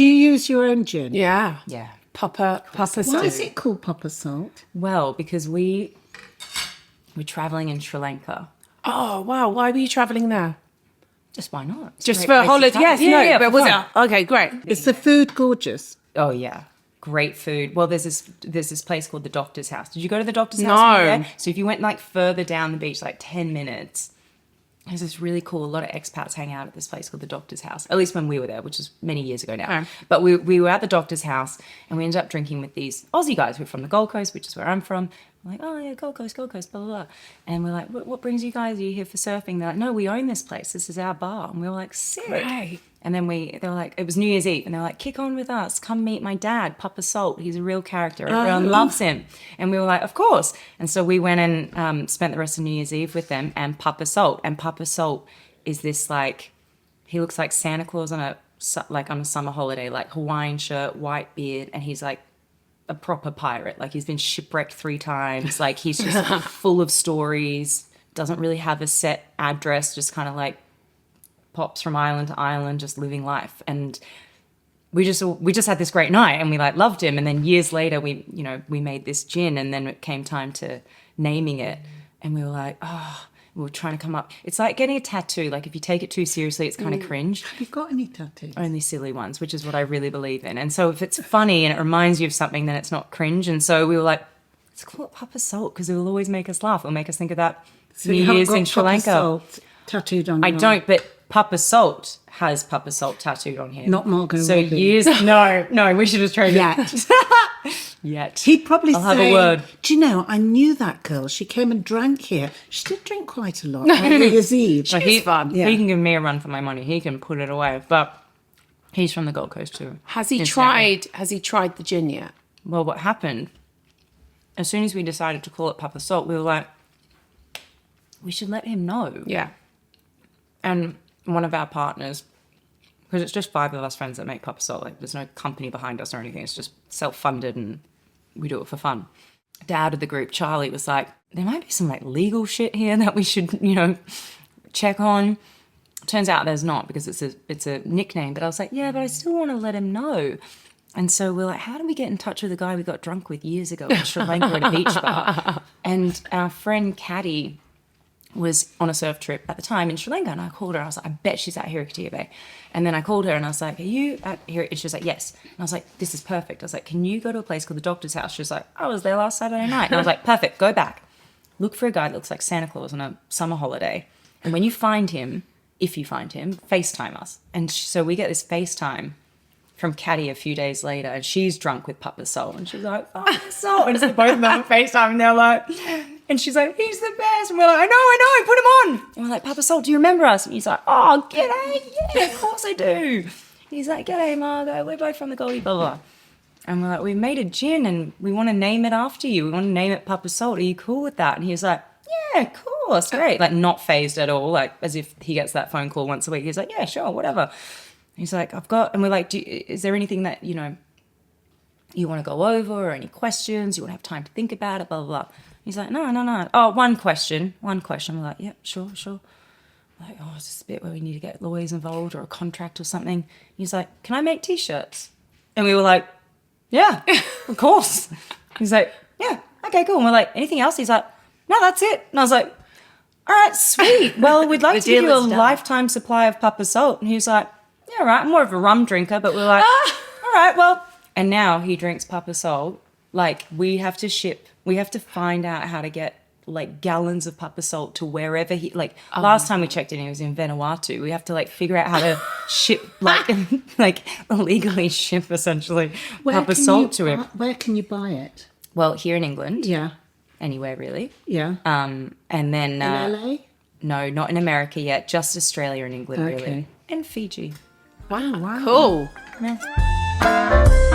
Do you use your own gin? Yeah. Yeah. Papa Why salt. is it called Papa Salt? Well, because we're traveling in Sri Lanka. Oh, wow. Why were you travelling there? Just why not? It's a Just great for a place to holiday? travel. Yes, Yeah, but for was fun. it? Okay, great. Is the food gorgeous? Oh yeah, great food. Well, there's this place called the Doctor's House. Did you go to the Doctor's House? No. when you were there? So if you went like further down the beach, like 10 minutes, there's this really cool. A lot of expats hang out at this place called the Doctor's House. At least when we were there, which was many years ago now. Okay. But we were at the Doctor's House and we ended up drinking with these Aussie guys. We're from the Gold Coast, which is where I'm from. We're like, oh yeah, Gold Coast, blah, blah, blah. And we're like, what brings you guys? Are you here for surfing? They're like, no, we own this place. This is our bar. And we were like, sick. Great. And then they were like, it was New Year's Eve. And they were like, kick on with us. Come meet my dad, Papa Salt. He's a real character. Everyone loves him. And we were like, of course. And so we went and spent the rest of New Year's Eve with them and Papa Salt. And Papa Salt is this like, he looks like Santa Claus on a summer holiday, like Hawaiian shirt, white beard. And he's like, a proper pirate. Like he's been shipwrecked 3 times. Like he's just full of stories, doesn't really have a set address, just kind of like pops from island to island, just living life. And we just had this great night and we like loved him. And then years later we made this gin and then it came time to naming it. And we were like, we were trying to come up. It's like getting a tattoo. Like if you take it too seriously, it's kind of cringe. Have you got any tattoos? Only silly ones, which is what I really believe in. And so if it's funny and it reminds you of something, then it's not cringe. And so we were like, let's call it Papa Salt because it will always make us laugh. It'll make us think of that So New you haven't Year's got in Sri Papa Lanka. Salt tattooed on I your arm? don't, but Papa Salt has Papa Salt tattooed on him. Not Margot So Robbie. no, we should have traded. Yet. He'd probably I'll say, have a word. do you know, I knew that girl. She came and drank here. She did drink quite a lot on New Year's Eve. He's fun. Yeah. He can give me a run for my money. He can put it away. But he's from the Gold Coast too. Has he Incidentally. tried the gin yet? Well, what happened, as soon as we decided to call it Papa Salt, we were like, we should let him know. Yeah. And one of our partners, because it's just 5 of us friends that make Papa Salt, like there's no company behind us or anything, it's just self-funded and we do it for fun. Dad of the group, Charlie, was like, there might be some like legal shit here that we should, check on. Turns out there's not because it's a nickname. But I was like, yeah, but I still want to let him know. And so we're like, how do we get in touch with the guy we got drunk with years ago in Sri Lanka at a beach bar? And our friend Cathy was on a surf trip at the time in Sri Lanka, and I called her. I was like, I bet she's at Hirikatiya Bay. And then I called her and I was like, are you at here? And she was like, yes. And I was like, this is perfect. I was like, can you go to a place called the Doctor's House? She was like, I was there last Saturday night. And I was like, perfect, go back. Look for a guy that looks like Santa Claus on a summer holiday. And when you find him, if you find him, FaceTime us. And so we get this FaceTime from Cathy a few days later, and she's drunk with Papa Salt. And she's like, Papa Salt. And so both of them on FaceTime, and they're like, and she's like, he's the best. And we're like, I know, put him on. And we're like, Papa Salt, do you remember us? And he's like, oh, g'day. Yeah, of course I do. And he's like, g'day, Margot. We're both from the Goldie, blah, blah. And we're like, we made a gin and we want to name it after you. We want to name it Papa Salt. Are you cool with that? And he was like, yeah, of course, great. Like not phased at all, like as if he gets that phone call once a week. He's like, yeah, sure, whatever. He's like, and we're like, is there anything that, you want to go over or any questions? You want to have time to think about it, blah, blah, blah. He's like, no. Oh, one question. We're like, yep, sure. Like, oh, is this a bit where we need to get lawyers involved or a contract or something? He's like, can I make T-shirts? And we were like, yeah, of course. He's like, yeah, okay, cool. And we're like, anything else? He's like, no, that's it. And I was like, all right, sweet. Well, we'd like to give you a lifetime supply of Papa Salt. And he was like, yeah, all right. I'm more of a rum drinker, but we're like, all right, well. And now he drinks Papa Salt. Like, we have to find out how to get like gallons of Papa Salt to wherever last time we checked in, he was in Vanuatu. We have to like figure out how to ship, like illegally ship essentially Papa Salt to him. Where can you buy it? Well, here in England. Yeah. Anywhere really. Yeah. And then in LA? No, not in America yet. Just Australia and England, Okay. really, and Fiji. Wow. Cool. Yeah.